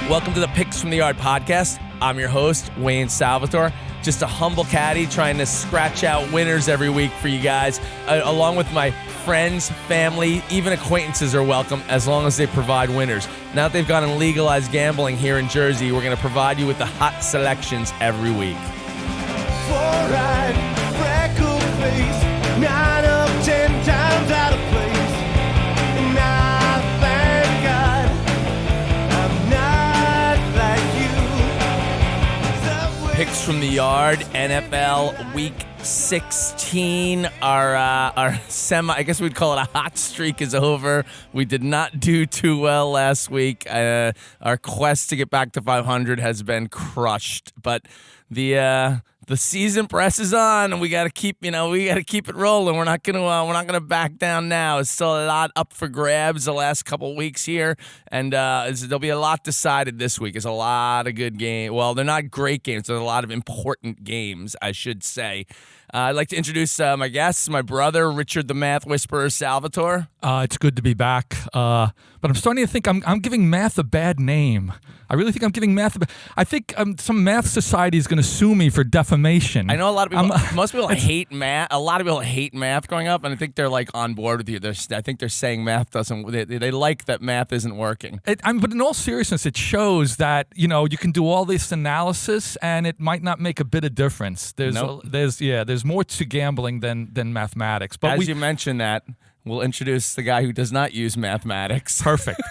Welcome to the Picks from the Yard podcast. I'm your host, Wayne Salvatore. Just a humble caddy trying to scratch out winners every week for you guys, along with my friends, family, even acquaintances are welcome as long as they provide winners. Now that they've gone and legalized gambling here in Jersey, we're going to provide you with the hot selections every week. Fluoride, freckle face, 9 of 10 times out of place. And I thank God I'm not like you. Picks from the Yard, NFL Week 16. Our semi, I guess we'd call it a hot streak, is over. We did not do too well last week. Our quest to get back to 500 has been crushed, but the season presses on, and we got to keep it rolling. We're not gonna back down now. It's still a lot up for grabs the last couple weeks here, and there'll be a lot decided this week. There's a lot of good games. Well, they're not great games. There's a lot of important games, I should say. I'd like to introduce my guests, my brother, Richard the Math Whisperer, Salvatore. It's good to be back, but I'm starting to think I'm giving math a bad name. I really think I'm giving math I think some math society is going to sue me for defamation. I know a lot of people, most people hate math. A lot of people hate math growing up, and I think they're like on board with you. I think they're saying math doesn't, they like that math isn't working. But in all seriousness, it shows that, you can do all this analysis and it might not make a bit of difference. There's more to gambling than mathematics. But As you mentioned that, we'll introduce the guy who does not use mathematics. Perfect.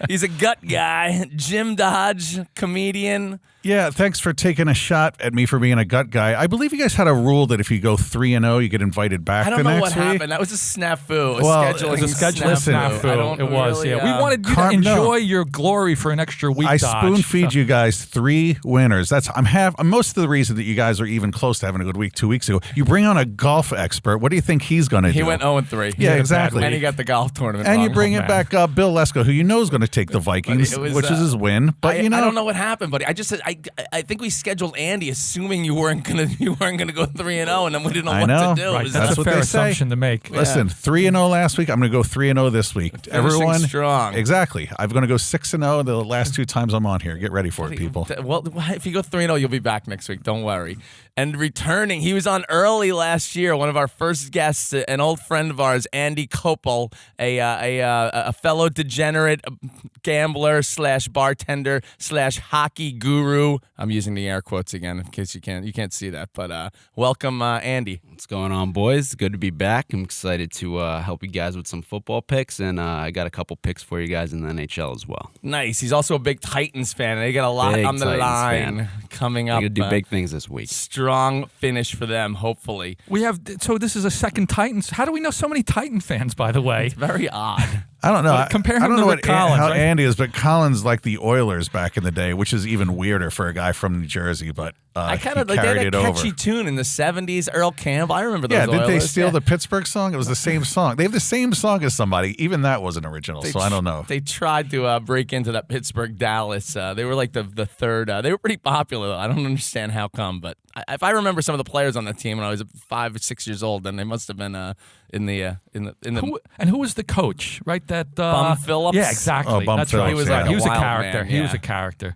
He's a gut guy, Jim Dodge, comedian. Yeah, thanks for taking a shot at me for being a gut guy. I believe you guys had a rule that if you go 3-0, you get invited back the next week. I don't know what happened. That was a snafu. It was a scheduling snafu. It was, yeah. We wanted you to enjoy your glory for an extra week, I Dodge. spoon-feed you guys 3 winners. I'm most of the reason that you guys are even close to having a good week 2 weeks ago. You bring on a golf expert. What do you think he's going to do? He went 0-3. Yeah, exactly. And he got the golf tournament And wrong. you bring it back Bill Lesko, who you know is going to take the Vikings, which is his win. But I don't know what happened, buddy. I just said I think we scheduled Andy assuming you weren't gonna go 3-0, and then we didn't know what to do. Right. That's a fair assumption to make. Listen, 3-0 last week. I'm going to go 3-0 this week. Everyone strong. Exactly. I'm going to go 6-0 the last 2 times I'm on here. Get ready for it, people. Well, if you go 3-0, you'll be back next week. Don't worry. And returning, he was on early last year. One of our first guests, an old friend of ours, Andy Koppel, a fellow degenerate gambler / bartender / hockey guru. I'm using the air quotes again in case you can't see that. But welcome, Andy. What's going on, boys? Good to be back. I'm excited to help you guys with some football picks, and I got a couple picks for you guys in the NHL as well. Nice. He's also a big Titans fan, and they got a lot Big on the Titans line fan. coming up. We're going to do big things this week. Strong finish for them, hopefully. So this is a second Titans. How do we know so many Titan fans, by the way? It's very odd. I don't know. Compare him I don't to know Rick Collins, how right? Andy is, but Collins like the Oilers back in the day, which is even weirder for a guy from New Jersey. But I kind of he like they carried had a it catchy over. tune in the 70s. Earl Campbell, I remember those. Yeah, did they Oilers. steal the Pittsburgh song? It was the same song. They have the same song as somebody. Even that wasn't original, so I don't know. They tried to break into that Pittsburgh Dallas. They were like the third. They were pretty popular, though. I don't understand how come, but if I remember some of the players on the team when I was 5 or 6 years old, then they must have been in the. Who was the coach? Right, that Bum Phillips. Yeah, exactly. Oh, Bum That's Phillips, right. He was yeah. he was a Wild character. man, He was yeah. a character.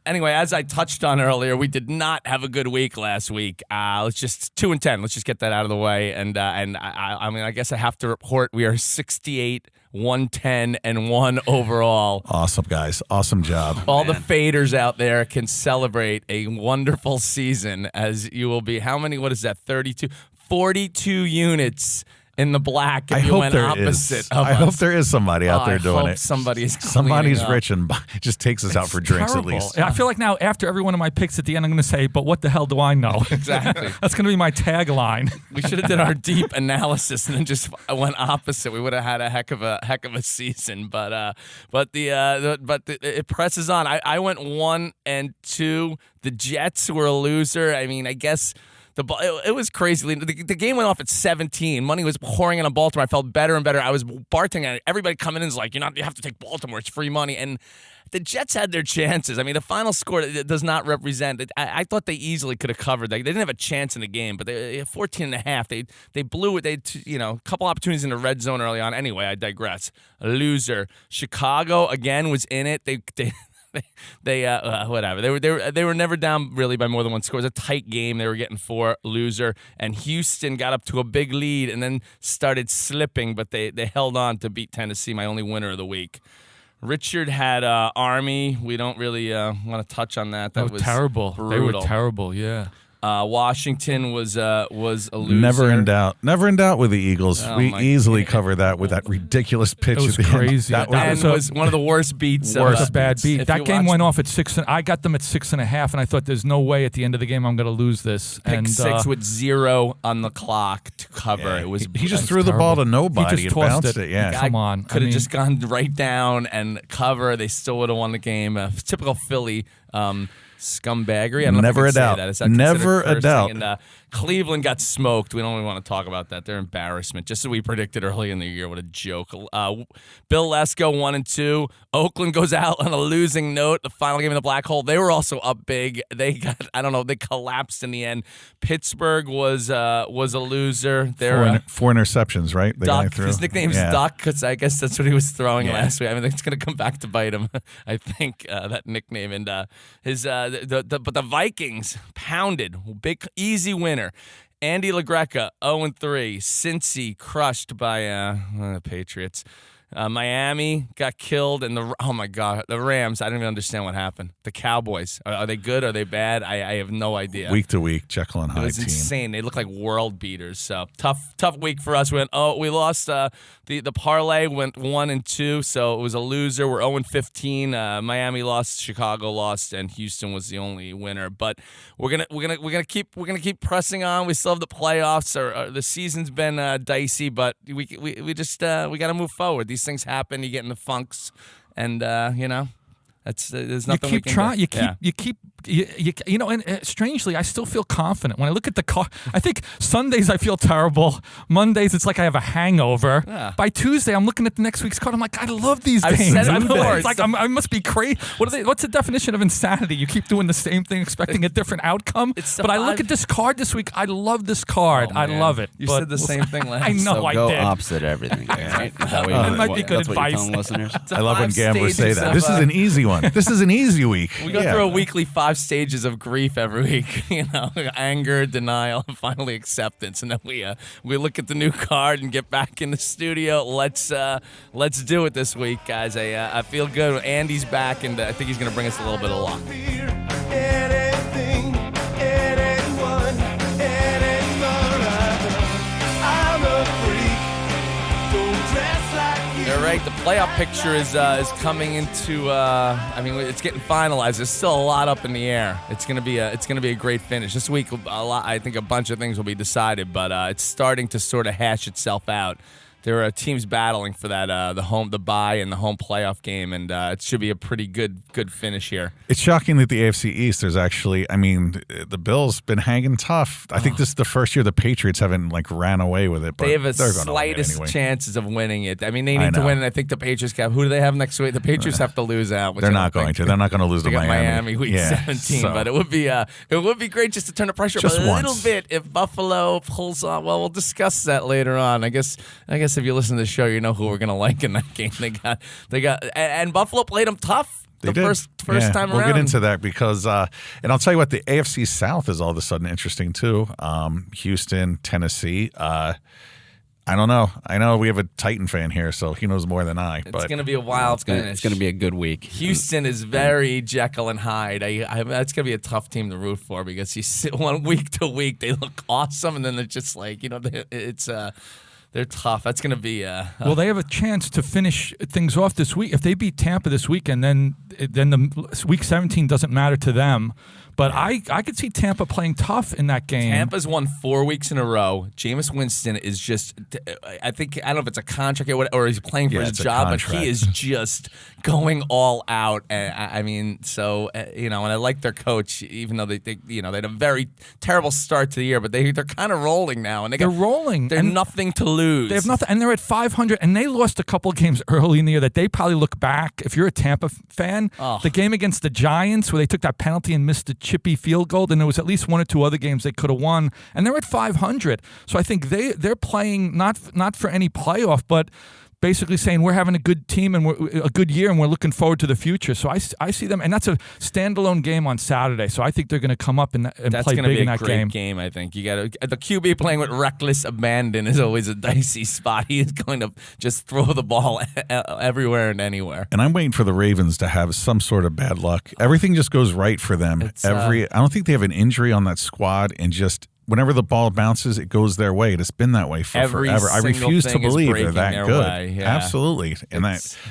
Anyway, as I touched on earlier, we did not have a good week last week. Let's just 2-10. Let's just get that out of the way. And I guess I have to report we are 68, 110, and 1 overall. Awesome, guys. Awesome job. All the faders out there can celebrate a wonderful season, as you will be. How many? What is that? 32, 42 units in the black. I If you hope went there opposite is. of I us. hope there is somebody out there I doing hope it. Somebody's Somebody's cleaning up. rich and just takes us out for drinks Terrible. at least. Yeah, I feel like now after every one of my picks at the end, I'm going to say, "But what the hell do I know?" Exactly. That's going to be my tagline. We should have did our deep analysis and then just went opposite. We would have had a heck of a season. But it presses on. I went 1 and 2. The Jets were a loser. I mean, I guess. It was crazy. The game went off at 17. Money was pouring in on Baltimore. I felt better and better. I was bartending. Everybody coming in is like, you have to take Baltimore. It's free money. And the Jets had their chances. I mean, the final score does not represent it. I thought they easily could have covered. They didn't have a chance in the game, but they 14.5. They blew it. They a couple opportunities in the red zone early on. Anyway, I digress. A loser. Chicago again was in it. They they whatever. They were never down really by more than one score. It was a tight game. They were getting 4, loser, and Houston got up to a big lead and then started slipping, but they held on to beat Tennessee, my only winner of the week. Richard had Army. We don't really want to touch on that. That was terrible. Brutal. They were terrible. Yeah. Washington was a loser. Never in doubt. Never in doubt with the Eagles. Oh, we my easily God. covered that with that ridiculous pitch. It was at the end. crazy. That And was was one of the worst beats. It was of, a bad beat. if That you game watched went off at 6. I got them at 6.5, and I thought there's no way at the end of the game I'm going to lose this. Pick and 6 with 0 on the clock to cover. Yeah, It was. he just That's threw the ball to terrible. nobody. He just and tossed bounced it. Yeah. Come on. Could have just gone right down and cover. They still would have won the game. Typical Philly scumbaggery. I don't know Never if I can a doubt. Say that. Is that Never considered a doubt. cursing? And Cleveland got smoked. We don't even want to talk about that. They're embarrassment. Just as we predicted early in the year. What a joke. Bill Lesko 1-2. Oakland goes out on a losing note. The final game in the black hole. They were also up big. They got. I don't know. They collapsed in the end. Pittsburgh was a loser. They're Four interceptions, right? The guy Duck. threw. His nickname's Yeah. Duck because I guess that's what he was throwing Yeah. last week. I mean, it's going to come back to bite him. I think that nickname and his but the Vikings pounded, big easy winner. Andy LaGreca 0-3. Cincy crushed by the Patriots. Miami got killed, and oh my God, the Rams. I don't even understand what happened. The Cowboys. Are they good? Are they bad? I have no idea. Week to week, Jekyll and It Hyde was team. insane. They look like world beaters. So tough week for us. We lost the parlay went 1-2, so it was a loser. We're 0-15. Miami lost, Chicago lost, and Houston was the only winner. But we're gonna keep pressing on. We still have the playoffs. The season's been dicey, but we just we got to move forward. These things happen. You get in the funks, and that's there's nothing we can do. You know, and strangely, I still feel confident when I look at the car. I think Sundays I feel terrible. Mondays it's like I have a hangover. Yeah. By Tuesday I'm looking at the next week's card. I'm like, I love these I've games. said it I know. before. It's like I must be crazy. What's the definition of insanity? You keep doing the same thing, expecting a different outcome. But I look at this card this week. I love this card. Oh, I man. love it. You But said the same thing last. I know So I go did. opposite everything. Right? That might be good that's what you're advice. telling listeners. I love when Five gamblers say stages that. of, This is an easy one. This is an easy week. We go through a weekly 5 stages of grief every week. Anger, denial, and finally acceptance. And then we look at the new card and get back in the studio. Let's do it this week, guys. I feel good. Andy's back, and I think he's going to bring us a little bit of luck. Fear anything, anyone, anymore. I'm a freak. Don't dress like you. All right, the playoff picture is coming into. It's getting finalized. There's still a lot up in the air. It's gonna be a great finish this week. I think a bunch of things will be decided, but it's starting to sort of hash itself out. There are teams battling for that the bye and the home playoff game, and it should be a pretty good finish here. It's shocking that the AFC East, there's actually, the Bills been hanging tough. I think this is the first year the Patriots haven't ran away with it. But They have a they're gonna win slightest anyway. chances of winning it. I mean, they I need to know. win, and I think the Patriots have. Who do they have next week? The Patriots have to lose out. Which They're I not don't going think to. They're not going to lose They to got Miami. Miami week Yeah, 17, so- but it would be great just to turn the pressure Just up a once. little bit if Buffalo pulls on. Well, we'll discuss that later on. I guess if you listen to the show, you know who we're going to like in that game. They got and Buffalo played them tough. They The did. first Yeah, time we'll around. get into that because, and I'll tell you what, the AFC South is all of a sudden interesting too. Houston, Tennessee. I don't know. I know we have a Titan fan here, so he knows more than I. It's But going to be a wild finish. It's going to be a good week. Houston is very Jekyll and Hyde. That's going to be a tough team to root for because you sit one week to week, they look awesome, and then they're just like, they're tough. That's going to be. Well, they have a chance to finish things off this week. If they beat Tampa this weekend, then the week 17 doesn't matter to them. But I could see Tampa playing tough in that game. Tampa's won 4 weeks in a row. Jameis Winston is just, I don't know if it's a contract or he's playing for Yeah, his it's a job, but contract. he is just going all out. And and I like their coach, even though they had a very terrible start to the year, but they're kind of rolling now, and They're rolling. They're and nothing to lose. They have nothing, and they're at 500, and they lost a couple of games early in the year that they probably look back. If you're a Tampa fan, the game against the Giants where they took that penalty and missed a chippy field goal, then there was at least 1 or 2 other games they could have won, and they're at 500. So I think they're playing not for any playoff, but basically saying we're having a good team and a good year and we're looking forward to the future. So I see them, and that's a standalone game on Saturday. So I think they're going to come up and play big in that game. That's going to be a great game, I think. You got the QB playing with reckless abandon is always a dicey spot. He is going to just throw the ball everywhere and anywhere. And I'm waiting for the Ravens to have some sort of bad luck. Everything just goes right for them. I don't think they have an injury on that squad, and just whenever the ball bounces, it goes their way. It's been that way for forever. I refuse to believe they're that good. Yeah. Absolutely, and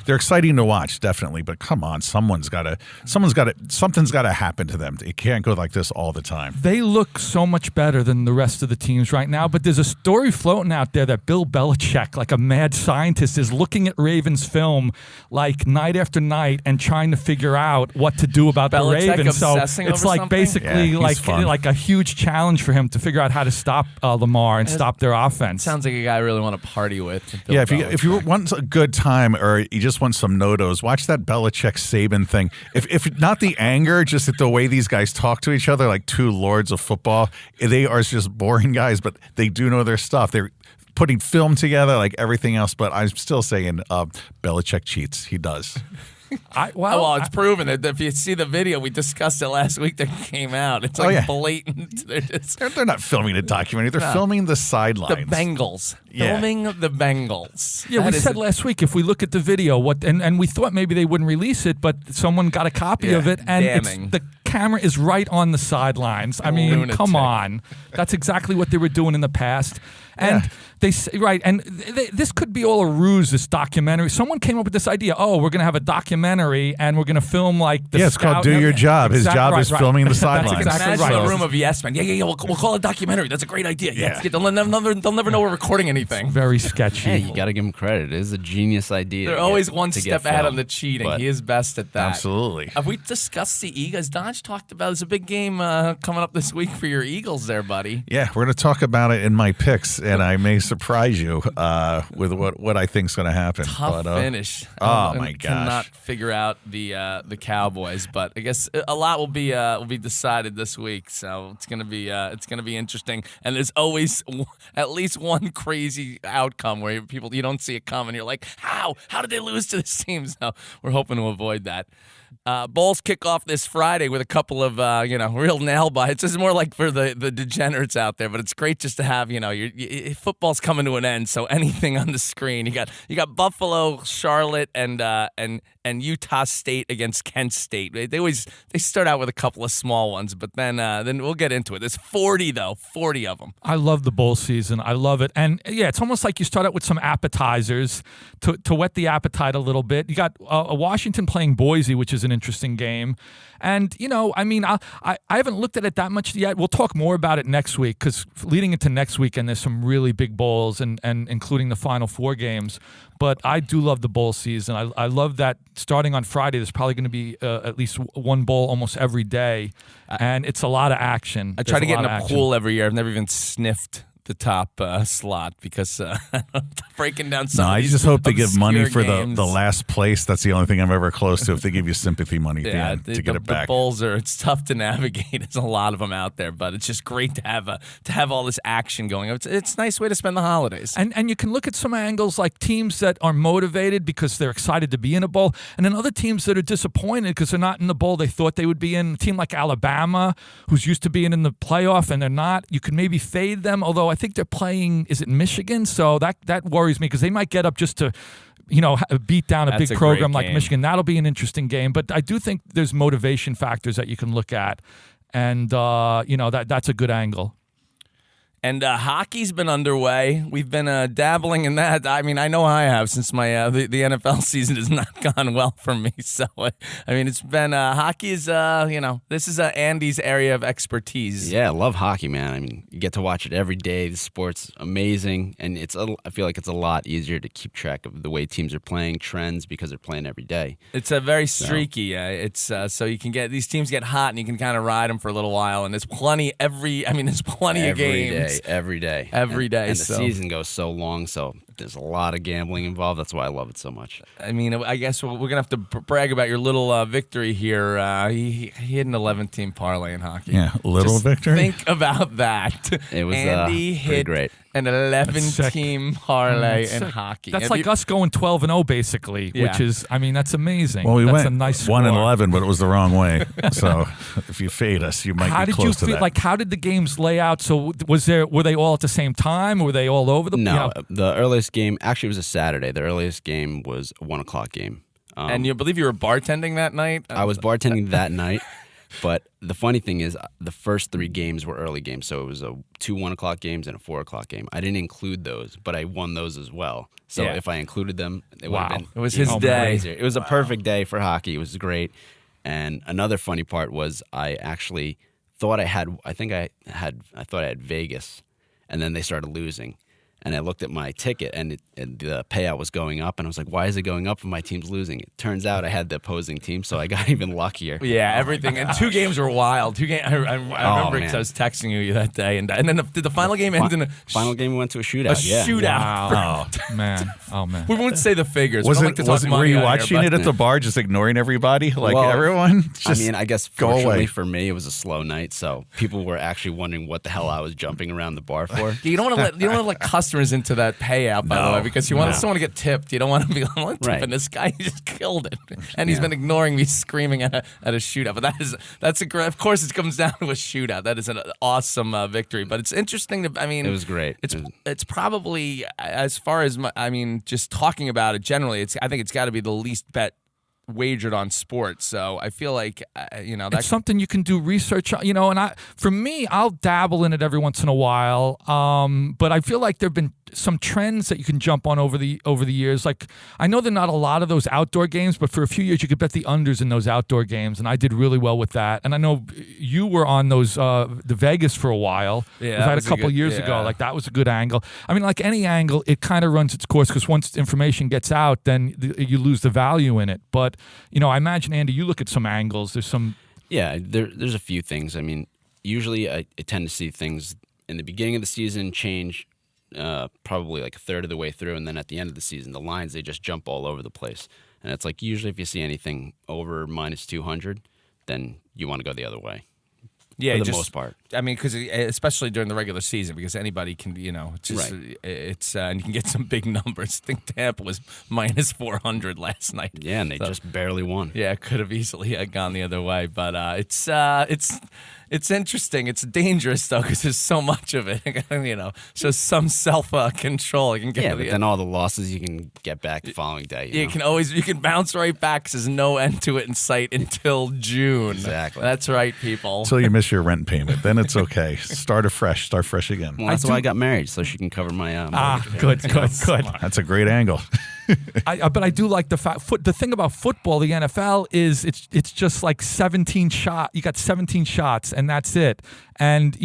they're exciting to watch, definitely. But come on, something's got to happen to them. It can't go like this all the time. They look so much better than the rest of the teams right now. But there's a story floating out there that Bill Belichick, like a mad scientist, is looking at Ravens film like night after night and trying to figure out what to do about the Ravens. So it's like basically like a huge challenge for him to figure out how to stop Lamar and stop their offense. Sounds like a guy I really want to party with. Yeah, if you want a good time or you just want some no-dos, watch that Belichick Saban thing. If not the anger, just the way these guys talk to each other like two lords of football. They are just boring guys, but they do know their stuff. They're putting film together like everything else, but I'm still saying Belichick cheats. He does. It's proven that if you see the video, we discussed it last week that came out. It's blatant. They're not filming a documentary. They're filming the sidelines. The Bengals. Filming the Bengals. Yeah, we said last week if we look at the video, and we thought maybe they wouldn't release it, but someone got a copy of it, and the camera is right on the sidelines. I mean, come on. That's exactly what they were doing in the past. And they say, this could be all a ruse, this documentary. Someone came up with this idea, we're going to have a documentary and we're going to film like the it's called Do Your Job. His job is filming the sidelines. That's exactly right. A room of yes men. Yeah, we'll call it a documentary. That's a great idea. Yeah. They'll never know we're recording anything. Very sketchy. Hey, you got to give him credit. It is a genius idea. They're always one step ahead on the cheating. He is best at that. Absolutely. Have we discussed the Eagles? Dodge talked about there's a big game coming up this week for your Eagles there, buddy. Yeah, we're going to talk about it in my picks, and I may surprise you with what I think is going to happen. Tough finish. My gosh. Cannot figure out the Cowboys, but I guess a lot will be decided this week. So it's gonna be interesting. And there's always at least one crazy outcome where you don't see it coming. You're like, how did they lose to this team? So we're hoping to avoid that. Bowls kick off this Friday with a couple of real nail bites. This is more like for the degenerates out there, but it's great just to have football's coming to an end. So anything on the screen, you got Buffalo, Charlotte, and Utah State against Kent State. They start out with a couple of small ones, but then we'll get into it. There's 40 of them. I love the bowl season. I love it, and it's almost like you start out with some appetizers to whet the appetite a little bit. You got Washington playing Boise, which is an interesting game. And, I haven't looked at it that much yet. We'll talk more about it next week because leading into next weekend, there's some really big bowls and including the Final Four games. But I do love the bowl season. I love that starting on Friday, there's probably going to be at least one bowl almost every day. And it's a lot of action. I try to get in a pool every year. I've never even sniffed the top slot because breaking down some. No, I just hope they give money for games. the last place. That's the only thing I'm ever close to. If they give you sympathy money at the end to get it back. The bowls it's tough to navigate. There's a lot of them out there, but it's just great to have all this action going. It's a nice way to spend the holidays. And you can look at some angles like teams that are motivated because they're excited to be in a bowl, and then other teams that are disappointed because they're not in the bowl they thought they would be in. A team like Alabama, who's used to being in the playoff and they're not. You can maybe fade them, although I think they're playing, is it Michigan? So that worries me because they might get up just to, beat down a big program like Michigan. That'll be an interesting game. But I do think there's motivation factors that you can look at. And, that's a good angle. And hockey's been underway. We've been dabbling in that. I mean, I know I have since my the NFL season has not gone well for me. So, it's been hockey is, this is Andy's area of expertise. Yeah, I love hockey, man. I mean, you get to watch it every day. The sport's amazing. And I feel like it's a lot easier to keep track of the way teams are playing, trends, because they're playing every day. It's a very streaky. It's so you can these teams get hot and you can kind of ride them for a little while. And there's plenty of games. Every day. And the season goes so long, so There's a lot of gambling involved. That's why I love it so much. I mean, I guess we're going to have to brag about your little victory here. He hit an 11-team parlay in hockey. Yeah, little Just victory. Think about that. It was Andy pretty hit great. an 11-team parlay in Sick. hockey. That's Have like you- us going 12-0 basically, Yeah. which is, I mean, that's amazing. Well, we that's went a nice 1-11, but it was the wrong way. So if you fade us, you might How be did you close to feel? that. Like, how did the games lay out? So were they all at the same time? Or were they all over the? No, you know? the earliest game actually was a Saturday. The earliest game was a 1:00 game. and you believe you were bartending that night? I was bartending that night, but the funny thing is, the first 3 games were early games. So it was 2 1:00 games and a 4:00 game. I didn't include those, but I won those as well. So Yeah. if I included them, it would Wow. have been It was his even day. crazier. It was a perfect day for hockey. It was great. And another funny part was I actually thought I thought I had Vegas, and then they started losing. And I looked at my ticket, and the payout was going up. And I was like, why is it going up if my team's losing? It turns out I had the opposing team, so I got even luckier. Yeah, everything. And 2 games were wild. 2 games. I remember because man. I was texting you that day, and then did the final game end in a Final game went to a shootout. a yeah. shootout? Wow, man, oh man. We won't say the figures. was we don't it? like to talk Was it? Were money you on here, watching but- it at the bar, just ignoring everybody, like Well, everyone? I Just mean, I guess go fortunately away. for me, it was a slow night, so people were actually wondering what the hell I was jumping around the bar for. You don't want to let customers into that payout, by the way, because you want someone to get tipped. You don't want to be like, tipping Right. this guy. He just killed it, and he's been ignoring me screaming at a shootout. But that's a great. Of course, it comes down to a shootout. That is an awesome victory. But it's interesting to. I mean, It was great. It's probably as far as just talking about it generally. I think it's got to be the least bet wagered on sports. So I feel like that It's something you can do research on, and for me, I'll dabble in it every once in a while. But I feel like there've been some trends that you can jump on over the years. Like, I know there are not a lot of those outdoor games, but for a few years you could bet the unders in those outdoor games, and I did really well with that. And I know you were on those the Vegas for a while. Yeah, was that that was a couple good- years yeah. ago? Like, that was a good angle. I mean, like any angle, it kind of runs its course because once information gets out, then you lose the value in it. But I imagine, Andy, you look at some angles. There's some. Yeah, there's a few things. I mean, usually I tend to see things in the beginning of the season change probably like a third of the way through, and then at the end of the season, the lines, they just jump all over the place. And it's like usually if you see anything over minus 200, then you want to go the other way. Yeah, for the just- most part. I mean, because especially during the regular season, because anybody can, just Right. it's and you can get some big numbers. I think Tampa was minus 400 last night. Yeah, and they just barely won. Yeah, it could have easily gone the other way, but it's interesting. It's dangerous though because there's so much of it. So some self control. You can get. Yeah, but then all the losses you can get back the following day. You know? you can bounce right back because there's no end to it in sight until June. Exactly. That's right, people. Until you miss your rent payment, then it's okay. Start fresh again. Well, that's why I got married, so she can cover my Good. That's a great angle. But I do like the fact. The thing about football, the NFL, is it's just like 17 shot. You got 17 shots, and that's it. And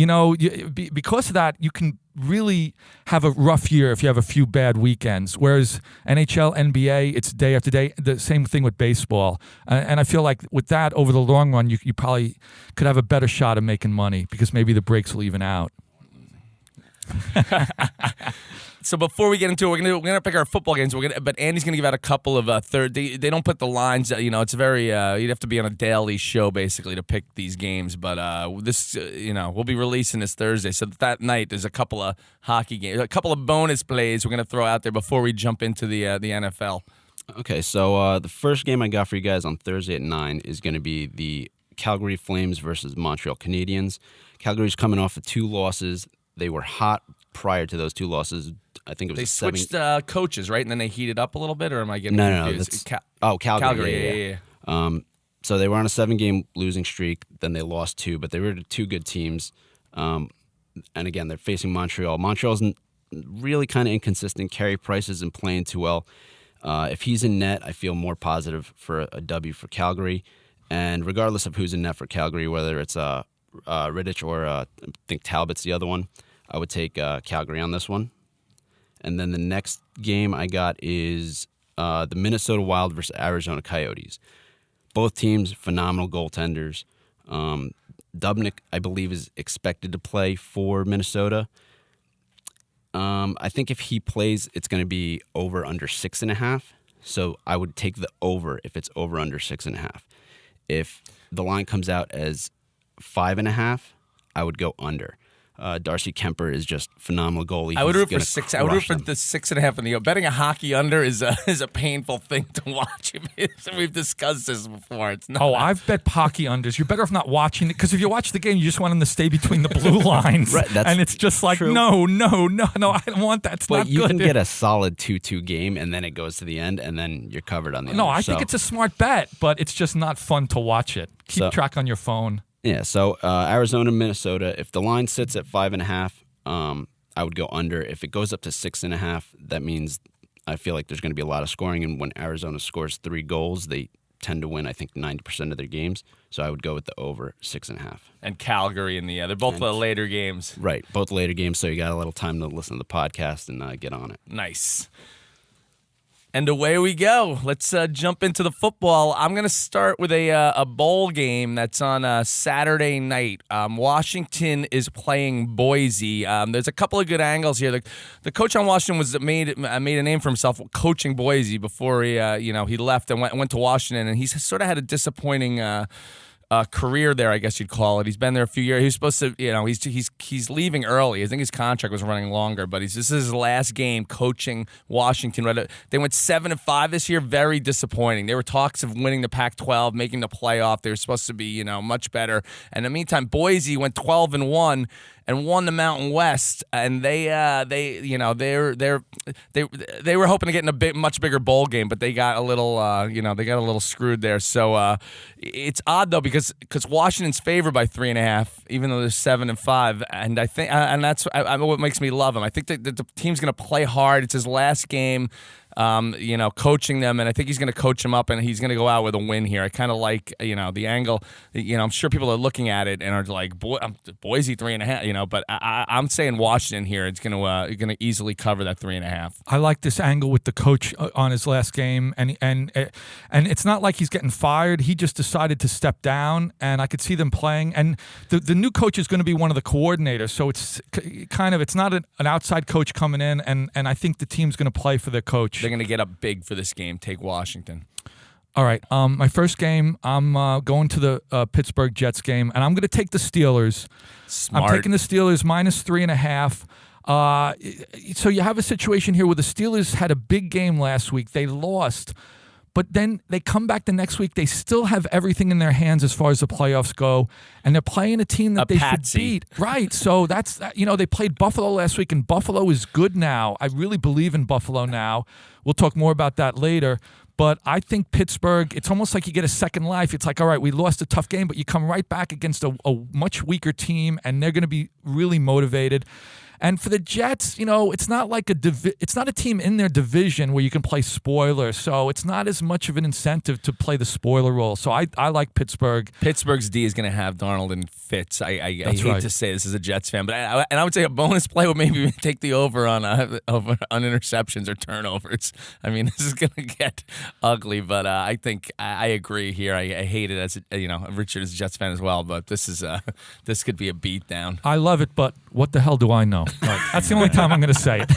because of that, you can really have a rough year if you have a few bad weekends. Whereas NHL, NBA, it's day after day. The same thing with baseball. And I feel like with that, over the long run, you probably could have a better shot of making money because maybe the breaks will even out. So before we get into it, we're gonna pick our football games. But Andy's gonna give out a couple of third. They don't put the lines. It's very. You'd have to be on a daily show basically to pick these games. But this, we'll be releasing this Thursday. So that night there's a couple of hockey games, a couple of bonus plays we're gonna throw out there before we jump into the NFL. Okay, so the first game I got for you guys on Thursday at 9 is going to be the Calgary Flames versus Montreal Canadiens. Calgary's coming off of 2 losses. They were hot prior to those 2 losses. I think it was They a 7. switched coaches, right? And then they heated up a little bit, or am I getting No, confused? that's Calgary. Calgary. Yeah. So they were on a 7-game losing streak. Then they lost 2, but they were 2 good teams. And again, they're facing Montreal. Montreal's really kind of inconsistent. Carey Price isn't playing too well. If he's in net, I feel more positive for a W for Calgary. And regardless of who's in net for Calgary, whether it's Rittich or I think Talbot's the other one, I would take Calgary on this one. And then the next game I got is the Minnesota Wild versus Arizona Coyotes. Both teams, phenomenal goaltenders. Dubnyk, I believe, is expected to play for Minnesota. I think if he plays, it's going to be over under 6.5. So I would take the over if it's over under 6.5. If the line comes out as 5.5, I would go under. Darcy Kemper is just phenomenal goalie. I would root He's for gonna 6. I would root crush for them. the 6.5 in the betting a hockey under is a painful thing to watch. We've discussed this before. It's not. Oh, I've bet hockey unders. You're better off not watching it because if you watch the game, you just want them to stay between the blue lines. Right, that's and it's just like, true. no, I don't want that. It's But not you good. can get a solid 2-2 game, and then it goes to the end, and then you're covered on the No, under. I think it's a smart bet, but it's just not fun to watch it. Keep So- track on your phone. Yeah, so Arizona, Minnesota, if the line sits at 5.5, I would go under. If it goes up to 6.5, that means I feel like there's going to be a lot of scoring. And when Arizona scores 3 goals, they tend to win, I think, 90% of their games. So I would go with the over 6.5. And Calgary in the they're both the later games. Right, both later games, so you got a little time to listen to the podcast and get on it. Nice. And away we go. Let's jump into the football. I'm going to start with a bowl game that's on Saturday night. Washington is playing Boise. There's a couple of good angles here. The coach on Washington was made a name for himself coaching Boise before he left and went to Washington, and he's sort of had a disappointing career there, I guess you'd call it. He's been there a few years. He was supposed to, he's leaving early. I think his contract was running longer, but this is his last game coaching Washington. They went 7-5 this year. Very disappointing. There were talks of winning the Pac-12, making the playoff. They were supposed to be, much better. And in the meantime, Boise went 12-1 and won the Mountain West, and they were hoping to get in a much bigger bowl game, but they got a little screwed there. So it's odd though because Washington's favored by 3.5, even though they're 7-5, and I think and that's what makes me love him. I think that the team's going to play hard. It's his last game. Coaching them, and I think he's going to coach them up, and he's going to go out with a win here. I kind of like, the angle. I'm sure people are looking at it and are like, Boise 3.5, but I'm saying Washington here. It's going to easily cover that 3.5. I like this angle with the coach on his last game, and it's not like he's getting fired. He just decided to step down, and I could see them playing. And the new coach is going to be one of the coordinators, so it's it's not an outside coach coming in, and I think the team's going to play for their coach. They're going to get up big for this game. Take Washington. All right. My first game, I'm going to the Pittsburgh Jets game, and I'm going to take the Steelers. Smart. I'm taking the Steelers minus 3.5. So you have a situation here where the Steelers had a big game last week. They lost. But then they come back the next week. They still have everything in their hands as far as the playoffs go, and they're playing a team that they should beat. Right. So that's they played Buffalo last week, and Buffalo is good now. I really believe in Buffalo now. We'll talk more about that later. But I think Pittsburgh, it's almost like you get a second life. It's like, all right, we lost a tough game, but you come right back against a much weaker team, and they're going to be really motivated. And for the Jets, it's not like it's not a team in their division where you can play spoiler. So it's not as much of an incentive to play the spoiler role. So I like Pittsburgh. Pittsburgh's D is going to have Darnold and Fitz. I hate right. to say this as a Jets fan, but I would say a bonus play would maybe take the over on interceptions or turnovers. I mean, this is going to get ugly, but I think I agree here. I hate it as Richard is a Jets fan as well, but this could be a beatdown. I love it, but what the hell do I know? That's the only time I'm going to say it.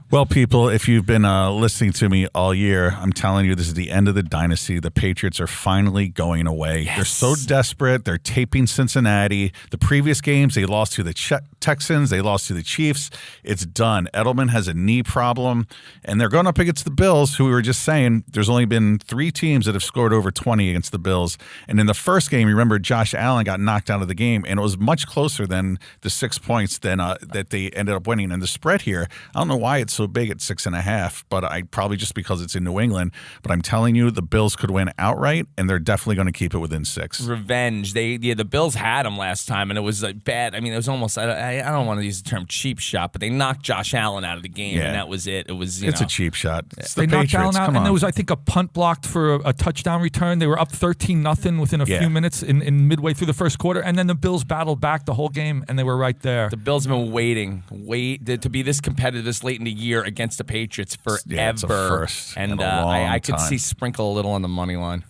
Well, people, if you've been listening to me all year, I'm telling you, this is the end of the dynasty. The Patriots are finally going away. Yes. They're so desperate. They're taping Cincinnati. The previous games, they lost to the Texans. They lost to the Chiefs. It's done. Edelman has a knee problem, and they're going up against the Bills, who we were just saying, there's only been 3 teams that have scored over 20 against the Bills. And in the first game, remember, Josh Allen got knocked out of the game, and it was much closer than the 6 points that they ended up winning. And the spread here, I don't know why it's so big at 6.5, but probably just because it's in New England. But I'm telling you, the Bills could win outright, and they're definitely going to keep it within 6. Revenge. The Bills had them last time, and it was bad. I mean, it was almost. I don't want to use the term cheap shot, but they knocked Josh Allen out of the game, and that was it. It was. It's a cheap shot. It's the They knocked Patriots. Allen out, Come and on. there was, I think, a punt blocked for a touchdown return. They were up 13-0 within a few minutes in midway through the first quarter, and then the Bills battled back the whole game, and they were right there. The Bills have been waiting to be this competitive this late in the year against the Patriots forever. Yeah, it's a first and in a long I could time. see sprinkle a little on the money line.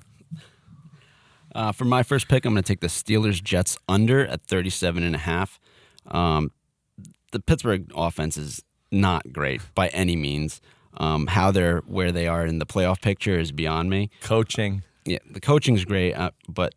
For my first pick, I'm going to take the Steelers Jets under at 37.5. the Pittsburgh offense is not great by any means. How they're where they are in the playoff picture is beyond me. Coaching. Yeah, the coaching's great, but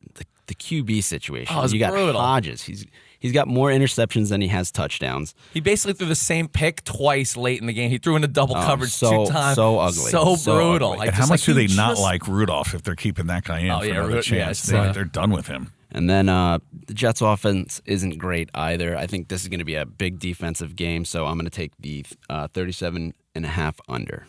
the QB situation. Oh, it's you got brutal. Hodges. He's got more interceptions than he has touchdowns. He basically threw the same pick twice late in the game. He threw into double coverage so- 2 times. so ugly. So So brutal. ugly. Like, And how just much like, do you they not just- like Rudolph if they're keeping that guy in Oh, for yeah, another yeah, chance? it's, They're done with him. And then the Jets' offense isn't great either. I think this is going to be a big defensive game, so I'm going to take the 37.5 under.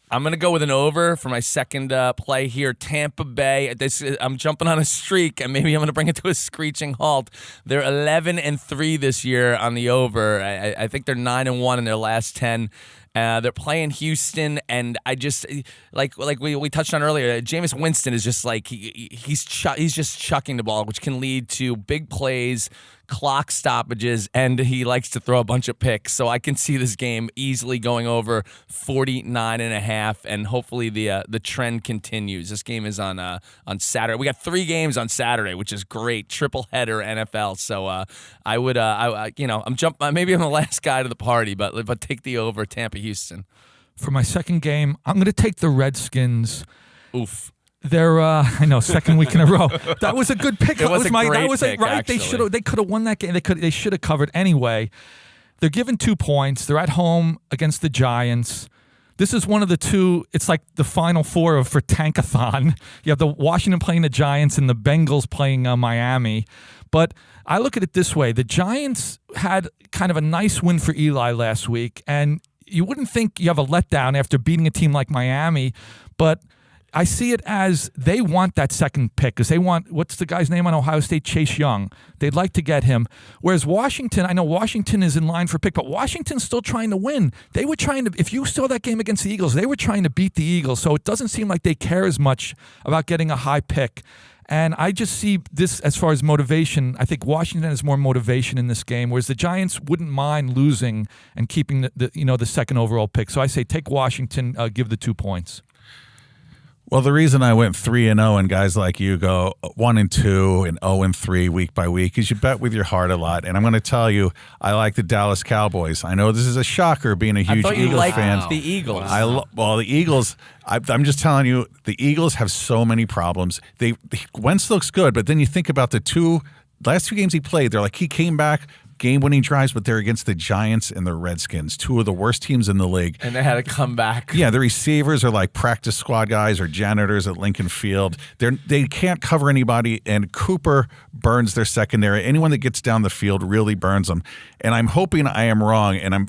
I'm going to go with an over for my second play here. Tampa Bay. I'm jumping on a streak, and maybe I'm going to bring it to a screeching halt. They're 11-3 this year on the over. I think they're 9-1 in their last 10. They're playing Houston, and I just like we touched on earlier. Jameis Winston is just like he's just chucking the ball, which can lead to big plays, clock stoppages, and he likes to throw a bunch of picks. So I can see this game easily going over 49.5, and hopefully the trend continues. This game is on Saturday. We got 3 games on Saturday, which is great, triple header NFL. So I would maybe I'm the last guy to the party, but take the over Tampa Houston. For my second game, I'm going to take the Redskins. Oof. They're I know, second week in a row. That was a good pick. It was that a was great right. pick, They actually. could have won that game. They should have covered anyway. They're given 2 points. They're at home against the Giants. This is one of the 2. It's like the Final Four for Tankathon. You have the Washington playing the Giants and the Bengals playing Miami. But I look at it this way: the Giants had kind of a nice win for Eli last week, and you wouldn't think you have a letdown after beating a team like Miami, but I see it as they want that second pick because they want, what's the guy's name on Ohio State? Chase Young. They'd like to get him. Whereas Washington, I know Washington is in line for pick, but Washington's still trying to win. They were trying to, if you saw that game against the Eagles, they were trying to beat the Eagles. So it doesn't seem like they care as much about getting a high pick. And I just see this as far as motivation. I think Washington has more motivation in this game, whereas the Giants wouldn't mind losing and keeping the second overall pick. So I say take Washington, give the 2 points. Well, the reason I went 3-0 and guys like you go 1-2 and 0-3 week by week is you bet with your heart a lot. And I'm going to tell you, I like the Dallas Cowboys. I know this is a shocker being a huge I thought you Eagles liked fan. the Eagles. Well, the Eagles, I'm just telling you, the Eagles have so many problems. Wentz looks good, but then you think about the last 2 games he played, they're like he came back, game-winning drives, but they're against the Giants and the Redskins, 2 of the worst teams in the league. And they had to come back. Yeah, the receivers are like practice squad guys or janitors at Lincoln Field. They can't cover anybody, and Cooper burns their secondary. Anyone that gets down the field really burns them. And I'm hoping I am wrong, and I'm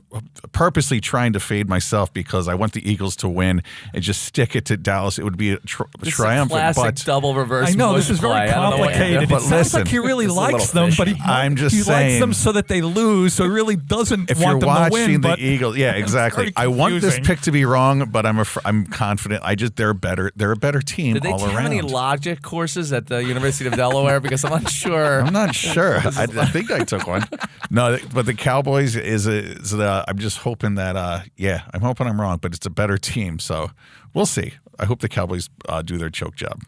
purposely trying to fade myself because I want the Eagles to win and just stick it to Dallas. It would be a This triumphant. is a classic double reverse. I know this mush is very play. I don't know what- complicated. But It sounds listen, like he really it's a likes little them, but fishy. I'm just he saying. likes them so that they lose. So he really doesn't If want you're them to watching win. the But Eagles, yeah, exactly. very I want this confusing. pick to be wrong, but I'm confident. They're better. They're a better team Did they all take around. any logic courses at the University of Delaware? Because I'm not sure. I'm not sure. I think I took one. No, but the Cowboys I'm just hoping that. I'm hoping I'm wrong, but it's a better team. So we'll see. I hope the Cowboys do their choke job.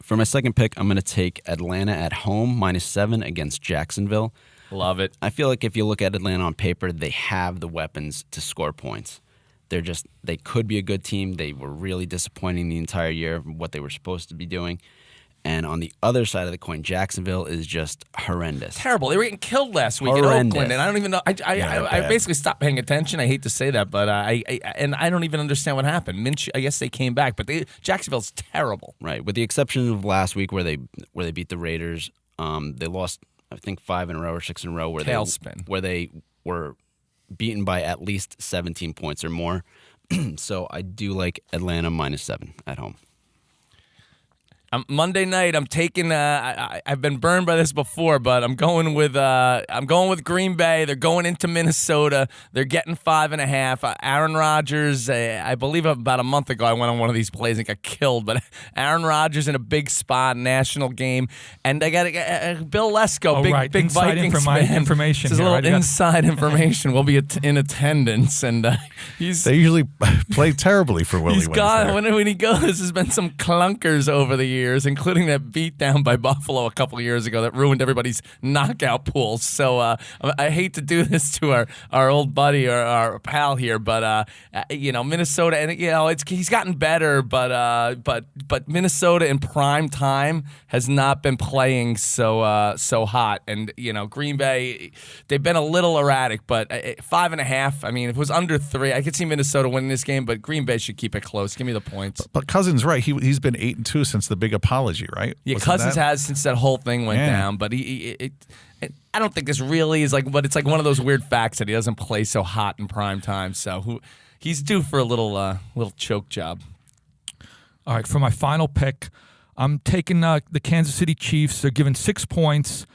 For my second pick, I'm going to take Atlanta at home -7 against Jacksonville. Love it. I feel like if you look at Atlanta on paper, they have the weapons to score points. They could be a good team. They were really disappointing the entire year, what they were supposed to be doing. And on the other side of the coin, Jacksonville is just horrendous. Terrible. They were getting killed last week Horrendous. in Oakland, and I don't even know. I bad. basically stopped paying attention. I hate to say that, but I don't even understand what happened. Minshew, I guess they came back, but Jacksonville's terrible. Right, with the exception of last week where they beat the Raiders. They lost, I think, 5 in a row or 6 in a row Tailspin. where they were beaten by at least 17 points or more. So I do like Atlanta -7 at home. Monday night, I'm taking. I've been burned by this before, but I'm going with Green Bay. They're going into Minnesota. They're getting 5.5. Aaron Rodgers. I believe about a month ago, I went on one of these plays and got killed. But Aaron Rodgers in a big spot, national game, and I got Bill Lesko, big Inside Vikings information This is a here, little right? inside information. We'll be in attendance, and They usually play terribly for Willie he's Wentz got there. when he goes. There's been some clunkers over the years. years, including that beatdown by Buffalo a couple of years ago that ruined everybody's knockout pools. So I hate to do this to our old buddy or our pal here, but Minnesota, and he's gotten better, but Minnesota in prime time has not been playing so hot, and Green Bay, they've been a little erratic, but 5.5. I mean, if it was under 3, I could see Minnesota winning this game, but Green Bay should keep it close. Give me the points. But Cousins, right? He's been 8-2 since the big apology, right? Yeah, Wasn't Cousins has since that whole thing went down, but I don't think this really is but it's like one of those weird facts that he doesn't play so hot in prime time. So he's due for a little choke job. All right, for my final pick, I'm taking the Kansas City Chiefs. They're given 6 points.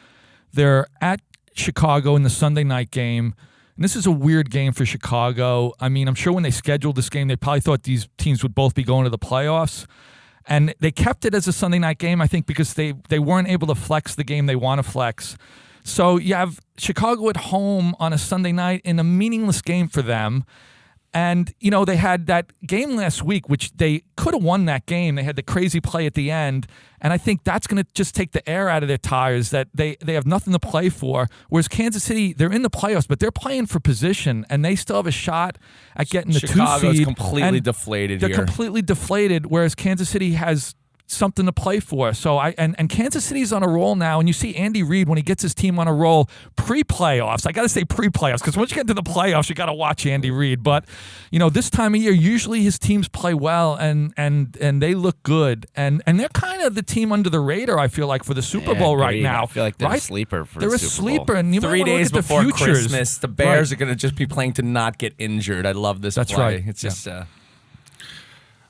They're at Chicago in the Sunday night game. And this is a weird game for Chicago. I mean, I'm sure when they scheduled this game, they probably thought these teams would both be going to the playoffs. And they kept it as a Sunday night game, I think, because they weren't able to flex the game they want to flex. So you have Chicago at home on a Sunday night in a meaningless game for them. And, they had that game last week, which they could have won that game. They had the crazy play at the end. And I think that's going to just take the air out of their tires, that they have nothing to play for. Whereas Kansas City, they're in the playoffs, but they're playing for position, and they still have a shot at getting the 2 seed. Chicago's completely deflated here. They're completely deflated, whereas Kansas City has something to play for. So and Kansas City's on a roll now, and you see Andy Reid when he gets his team on a roll pre-playoffs. I got to say pre-playoffs, because once you get into the playoffs, you got to watch Andy Reid. But this time of year, usually his teams play well and they look good, and they're kind of the team under the radar, I feel like, for the Super Bowl right now. I feel like they're a sleeper for they're the a Super Bowl. sleeper, and you 3 days look at before the futures. Christmas, the Bears are going to just be playing to not get injured. I love this. That's play. right. It's just.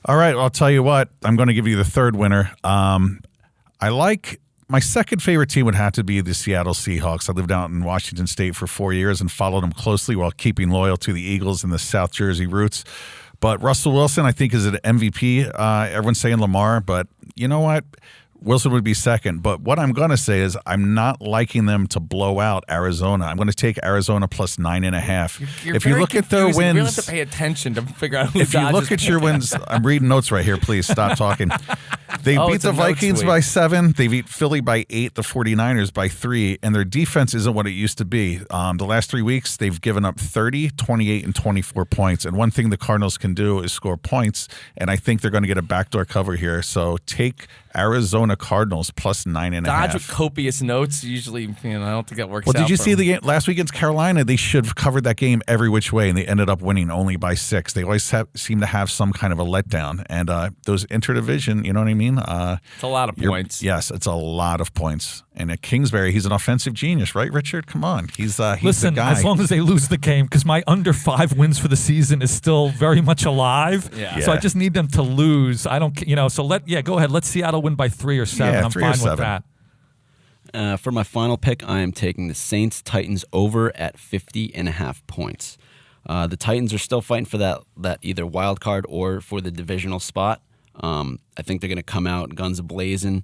All right, I'll tell you what. I'm going to give you the third winner. I like my second favorite team would have to be the Seattle Seahawks. I lived out in Washington State for 4 years and followed them closely while keeping loyal to the Eagles and the South Jersey roots. But Russell Wilson, I think, is an MVP. Everyone's saying Lamar, but you know what? Wilson would be second. But what I'm going to say is I'm not liking them to blow out Arizona. I'm going to take Arizona plus 9.5. You're if you look at their wins, you really have to pay attention to figure out who if you look at your wins, I'm reading notes right here. Please stop talking. They beat the Vikings by 7. They beat Philly by 8, the 49ers by 3, and their defense isn't what it used to be. The last 3 weeks, they've given up 30, 28, and 24 points. And one thing the Cardinals can do is score points, and I think they're going to get a backdoor cover here. So take Arizona Cardinals plus 9.5. Dodge with copious notes. Usually, I don't think that works out. Well, did you for see them. the game last week against Carolina? They should have covered that game every which way, and they ended up winning only by 6. They always seem to have some kind of a letdown. And those interdivision, you know what I mean? It's a lot of points. Yes, it's a lot of points. And at Kingsbury, he's an offensive genius, right, Richard? Come on. He's Listen, the guy. as long as they lose the game, because my under 5 wins for the season is still very much alive. Yeah. So I just need them to lose. I don't, so go ahead. Let Seattle win by 3 or 7. Yeah, I'm 3 or fine 7. with that. For my final pick, I am taking the Saints-Titans over at 50.5 points. The Titans are still fighting for that either wild card or for the divisional spot. I think they're going to come out guns a-blazing.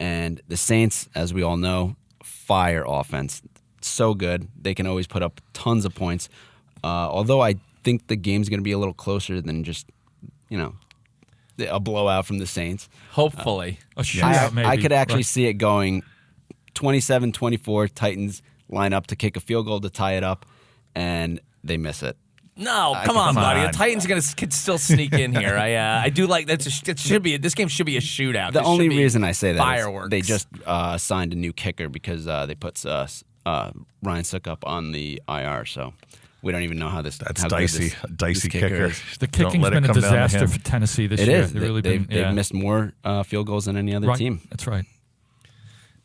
And the Saints, as we all know, fire offense. So good. They can always put up tons of points. Although I think the game's going to be a little closer than just, a blowout from the Saints. Hopefully. A shootout, maybe. I could actually Right. see it going 27-24. Titans line up to kick a field goal to tie it up, and they miss it. No, come on, come buddy. on. The Titans could still sneak in here. I do like that. This game should be a shootout. The This only should be reason I say that fireworks. is they just signed a new kicker because they put Ryan Suckup on the IR. So we don't even know how this. That's how good dicey. this Dicey kicker kicker. is. The Don't kicking's let it been a come down to disaster him. for Tennessee this It year. is. They've They've missed more field goals than any other right. team. That's right.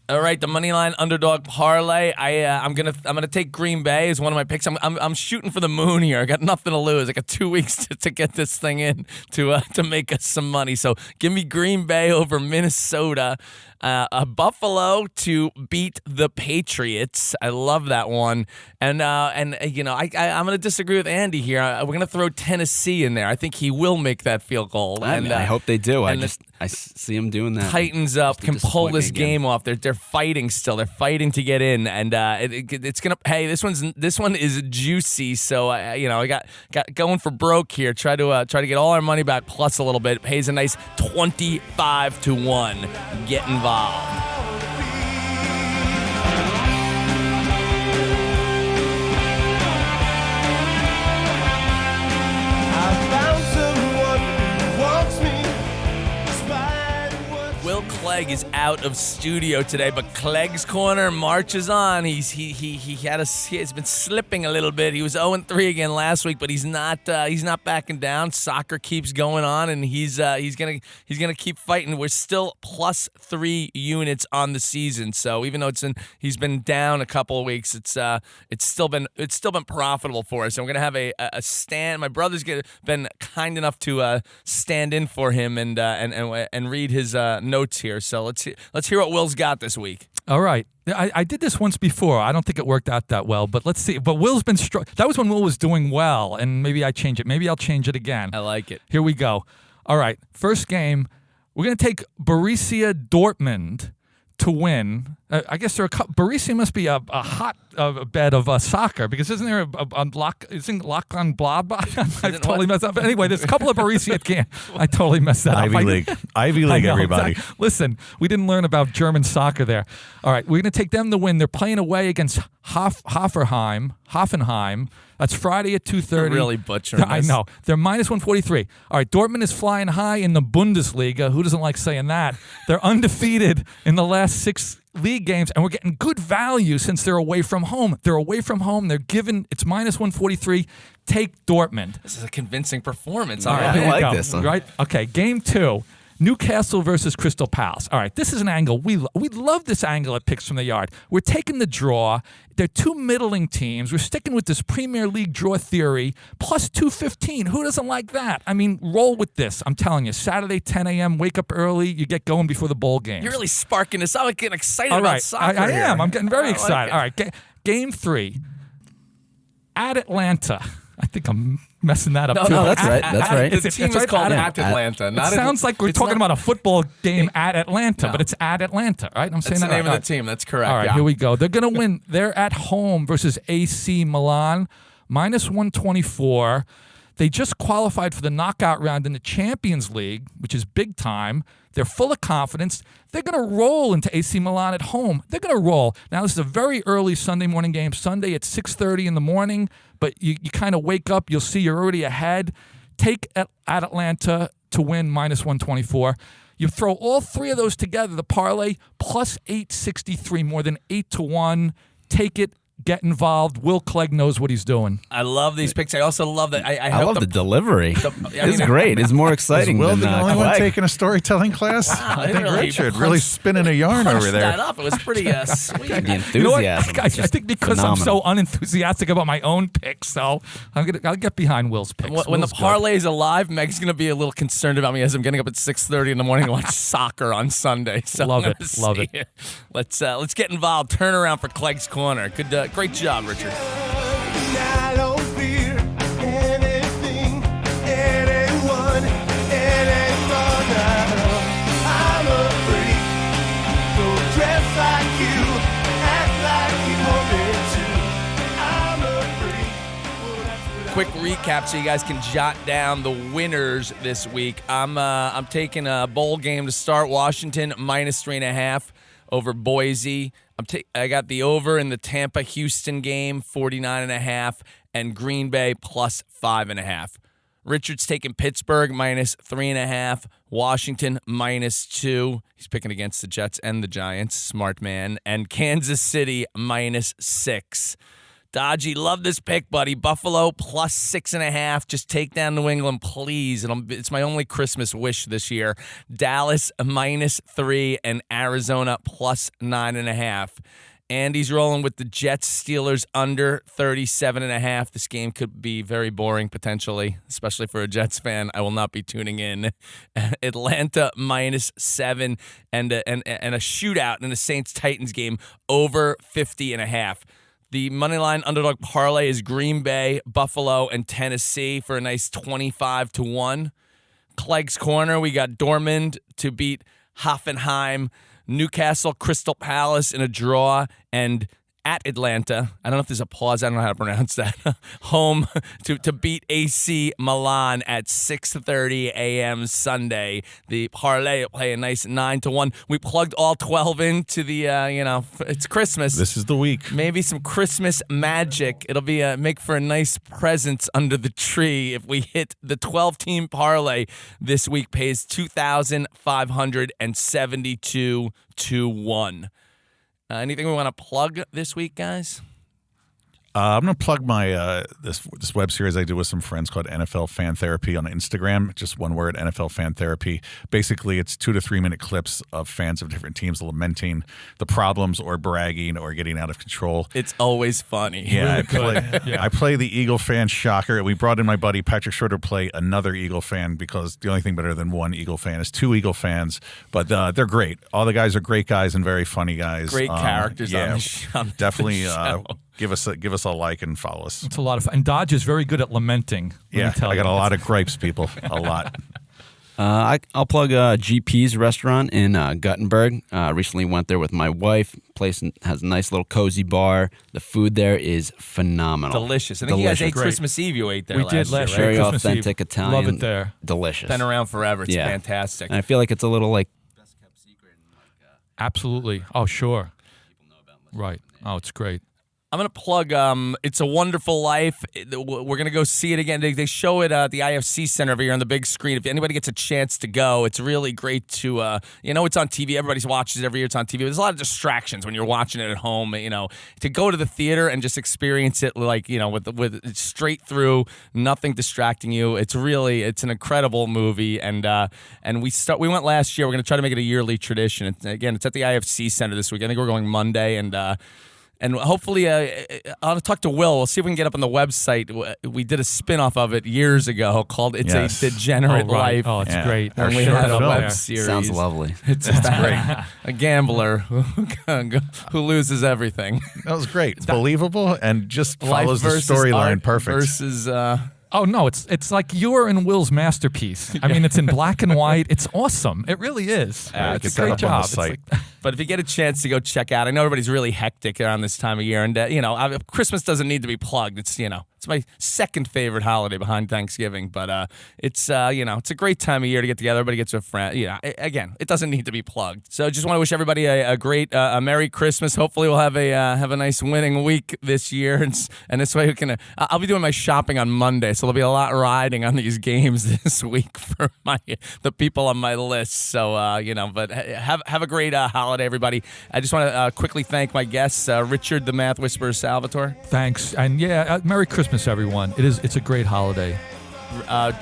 All right, the money line underdog parlay. I'm gonna take Green Bay as one of my picks. I'm shooting for the moon here. I got nothing to lose. I got 2 weeks to get this thing in to make us some money. So give me Green Bay over Minnesota. Buffalo to beat the Patriots. I love that one. And I'm going to disagree with Andy here. We're going to throw Tennessee in there. I think he will make that field goal. I hope they do. I and see him doing that. Tightens up, Just to can pull disappoint me this again. game off. They're fighting still. They're fighting to get in, and it's gonna. Hey, this one is juicy. So I got going for broke here. Try to get all our money back plus a little bit. It pays a nice 25-1. Get involved. Will Clegg is out of studio today, but Clegg's Corner marches on. He's been slipping a little bit. He was 0-3 again last week, but he's not backing down. Soccer keeps going on, and he's gonna keep fighting. We're still plus 3 units on the season, so even though he's been down a couple of weeks, it's still been profitable for us. And we're gonna have a stand. My brother's been kind enough to stand in for him and read his notes here. So let's hear what Will's got this week. All right. I did this once before. I don't think it worked out that well, but let's see. But Will's been that was when Will was doing well, and maybe I change it. Maybe I'll change it again. I like it. Here we go. All right. First game, we're going to take Borussia Dortmund to win. I guess Borussia must be a hot bed of soccer, because isn't there isn't Lock on Gladbach? I totally messed up. But anyway, there's a couple of Borussia games. I totally messed that up. Ivy League, everybody. Exactly. Listen, we didn't learn about German soccer there. All right, we're going to take them to win. They're playing away against Hoffenheim. That's Friday at 2:30. Really butchering I this. know. They're minus 143. All right, Dortmund is flying high in the Bundesliga. Who doesn't like saying that? They're undefeated in the last 6 league games, and we're getting good value since they're away from home. They're given, it's minus 143. Take Dortmund. This is a convincing performance. All All right. right. I There you like go. this one. Right? Okay, game 2. Newcastle versus Crystal Palace. All right, this is an angle. We love this angle at Picks from the Yard. We're taking the draw. They're two middling teams. We're sticking with this Premier League draw theory. Plus 215. Who doesn't like that? I mean, roll with this. I'm telling you, Saturday, 10 a.m., wake up early. You get going before the bowl game. You're really sparking this. I'm getting excited All about right, soccer. I here. am. I'm getting very I like excited. it. All right, game 3. At Atlanta. I think I'm messing that up too. no, that's right. That's right. The team is called at Atlanta. It sounds like we're talking about a football game at Atlanta, No. but it's at Atlanta, right? I'm saying That's the that name right. of the team. That's correct. All right, yeah. here we go. They're going to win. They're at home versus AC Milan, minus 124. They just qualified for the knockout round in the Champions League, which is big time. They're full of confidence. They're going to roll into AC Milan at home. They're going to roll. Now, this is a very early Sunday morning game, Sunday at 6:30 in the morning, but you kind of wake up. You'll see you're already ahead. Take at Atlanta to win, minus 124. You throw all 3 of those together, the parlay, plus 863, more than 8-1. Take it. Get involved. Will Clegg knows what he's doing. I love these picks. I also love that. I I hope love the delivery. It's mean, great. It's more exciting Will than the only one Clegg. taking a storytelling class? Wow, I think really Richard punched- really spinning a yarn punched over there. that up. It was pretty sweet. The You know what? enthusiasm. I is just think because I'm so phenomenal. unenthusiastic about my own picks, so I'll get behind Will's picks. When the Will's good. parlay is alive, Meg's going to be a little concerned about me as I'm getting up at 6:30 in the morning to watch soccer on Sunday. So Love I'm it, gonna love see it. Let's get involved. Turn around for Clegg's Corner. Good, great job, Richard. I don't fear anything, anyone, anyone. I'm a freak, so dress like you, act like you want me to. I'm a freak. Well, that's what Quick recap so you guys can jot down the winners this week. I'm taking a bowl game to start. Washington minus 3.5 over Boise. I got the over in the Tampa-Houston game, 49.5, and Green Bay plus 5.5. Richard's taking Pittsburgh minus 3.5, Washington minus 2. He's picking against the Jets and the Giants, smart man, and Kansas City minus 6. Dodgy, love this pick, buddy. Buffalo plus 6.5. Just take down New England, please. It's my only Christmas wish this year. Dallas minus 3 and Arizona plus 9.5. Andy's rolling with the Jets Steelers under 37.5. This game could be very boring potentially, especially for a Jets fan. I will not be tuning in. Atlanta -7 and a shootout in the Saints-Titans game over 50.5. The moneyline underdog parlay is Green Bay, Buffalo, and Tennessee for a nice 25-1. Clegg's Corner, we got Dortmund to beat Hoffenheim, Newcastle, Crystal Palace in a draw, and at Atlanta, I don't know if there's a pause, I don't know how to pronounce that, home to beat AC Milan at 6:30 a.m. Sunday. The parlay will play a nice 9-1. We plugged all 12 into the, it's Christmas. This is the week. Maybe some Christmas magic. It'll be make for a nice presents under the tree if we hit the 12-team parlay this week. Pays $2,572 to 1. Anything we want to plug this week, guys? I'm going to plug my this web series I do with some friends called NFL Fan Therapy on Instagram. Just one word, NFL Fan Therapy. Basically, it's 2 to 3 minute clips of fans of different teams lamenting the problems or bragging or getting out of control. It's always funny. Yeah, I play the Eagle fan shocker. We brought in my buddy Patrick Schroeder to play another Eagle fan because the only thing better than one Eagle fan is 2 Eagle fans. But they're great. All the guys are great guys and very funny guys. Great characters on the show. Definitely give us a like and follow us. It's a lot of fun. And Dodge is very good at lamenting. Yeah, I got a lot of gripes, people. A lot. I'll plug GP's restaurant in Guttenberg. Recently went there with my wife. Place has a nice little cozy bar. The food there is phenomenal. Delicious. I think you guys ate Christmas Eve. You ate there We last did year, last right? year. Very Christmas authentic Eve. Italian. Love it there. Delicious. Been around forever. It's Yeah. fantastic. And I feel like it's a little like best kept secret. Absolutely. Oh, sure. Right. Oh, it's great. I'm going to plug It's a Wonderful Life. We're going to go see it again. They show it at the IFC Center over here on the big screen. If anybody gets a chance to go, it's really great to, it's on TV. Everybody watches it every year. It's on TV. There's a lot of distractions when you're watching it at home. To go to the theater and just experience it with straight through, nothing distracting you. It's an incredible movie. And we went last year. We're going to try to make it a yearly tradition. It's at the IFC Center this week. I think we're going Monday. And hopefully, I'll talk to Will. We'll see if we can get up on the website. We did a spin-off of it years ago called It's a Degenerate Life. Oh, it's great. And we had a web series. Sounds lovely. It's great. A gambler who loses everything. That was great. It's believable and just Life follows the versus storyline art perfect. Versus... Oh, no, it's like you're in Will's masterpiece. I mean, it's in black and white. It's awesome. It really is. It's It's a a great great up on job. the site. But if you get a chance to go check out, I know everybody's really hectic around this time of year, and Christmas doesn't need to be plugged. It's it's my second favorite holiday behind Thanksgiving, but it's a great time of year to get together. Everybody gets a friend. Again, it doesn't need to be plugged. So just want to wish everybody a great, a Merry Christmas. Hopefully we'll have a nice winning week this year, and this way we can. I'll be doing my shopping on Monday, so there'll be a lot riding on these games this week for the people on my list. So but have a great holiday, everybody. I just want to quickly thank my guests, Richard the Math Whisperer, Salvatore. Thanks. And Merry Christmas, everyone. It's a great holiday.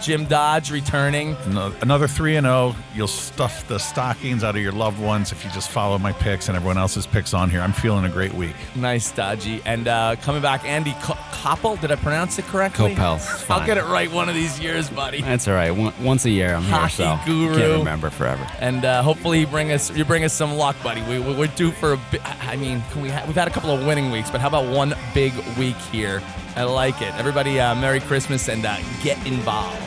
Jim Dodge returning. Another 3-0. You'll stuff the stockings out of your loved ones if you just follow my picks and everyone else's picks on here. I'm feeling a great week. Nice, Dodgy. And coming back, Andy Koppel. Did I pronounce it correctly? Koppel. I'll get it right one of these years, buddy. That's all right. Once a year I'm Hockey here, so guru. can't remember forever. And hopefully you bring us some luck, buddy. We're due for a bit. I mean, we've had a couple of winning weeks, but how about one big week here? I like it. Everybody, Merry Christmas and get involved.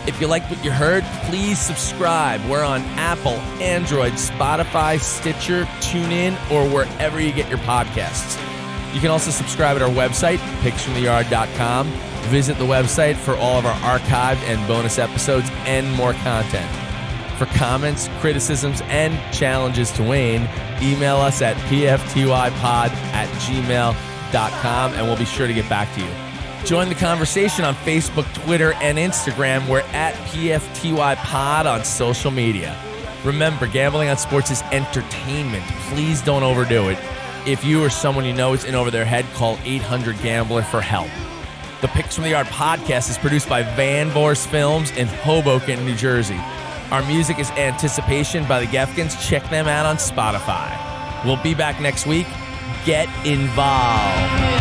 If you like what you heard, please subscribe. We're on Apple, Android, Spotify, Stitcher, TuneIn, or wherever you get your podcasts. You can also subscribe at our website, picksfromtheyard.com. Visit the website for all of our archived and bonus episodes and more content. For comments, criticisms, and challenges to Wayne, email us at pftypod@gmail.com, and we'll be sure to get back to you. Join the conversation on Facebook, Twitter, and Instagram. We're at PFTYPod on social media. Remember, gambling on sports is entertainment. Please don't overdo it. If you or someone you know is in over their head, call 800-GAMBLER for help. The Picks from the Yard podcast is produced by Van Vorst Films in Hoboken, New Jersey. Our music is Anticipation by the Gefkins. Check them out on Spotify. We'll be back next week. Get involved.